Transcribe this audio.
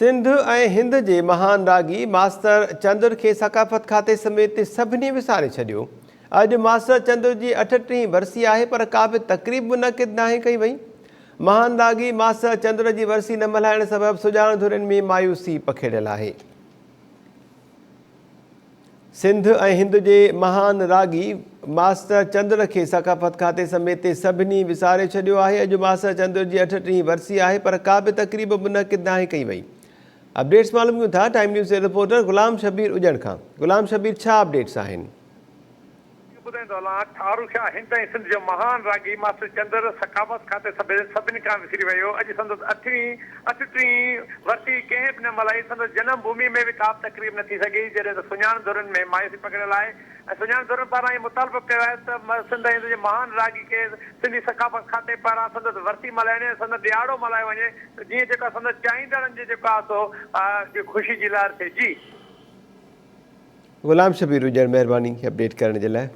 सिंध ऐं हिंद जे महान रागी मास्तर चंद्र के सकाफ़त खाते समेत सभिनी विसारे छॾियो। अॼु मास्तर चंद्र जी 38वीं वरसी आहे, पर का बि तक़रीब मुनक़िद नाहे कई वई। महान रागी मास्तर चंद्र जी वरसी न मल्हाइण सबबि सुजाण धुरनि में मायूसी पखेड़ियल आहे। सिंध ऐं हिंद जे महान रागी मास्तर चंद्र के सकाफ़त खाते समेत सभिनी विसारे छॾियो आहे। अॼु मास्तर चंद्र जी 38वीं वरसी आहे, पर का बि तक़रीब मुनक़िद नाहे कई वई। अपडेट्स मालूम कयूं था टाइम न्यूज़ जे रिपोर्टर गुलाम शबीर उजड़ खां। गुलाम शबीर, छा अपडेट्स आहिनि? ठारूशा हिंद ऐं सिंध जो महान रागी मास्टर चंद्र सकाफ़त खाते सभिनी खां विसरी वियो। अॼु संदसि 38वीं वरसी कंहिं बि न मल्हाई। संदसि जनम भूमि में बि का बि तकरीब न थी सघी, जॾहिं त सुञाण धुरनि में मायूसी पकड़ियल आहे। ऐं सुञाण धुरनि पारां इहो मुतालबो कयो आहे त सिंध ऐं हिंद जे महान रागी खे सिंधी सकाफ़त खाते पारां संदसि वरसी मल्हाइण, संदसि ॾियारो मल्हायो वञे, जीअं जेको संदसि चाहींदड़नि जे जेको आहे सो ख़ुशी जी लहर थिए। जी गुलाम शबीर उजड़, महिरबानी अपडेट करण जे लाइ।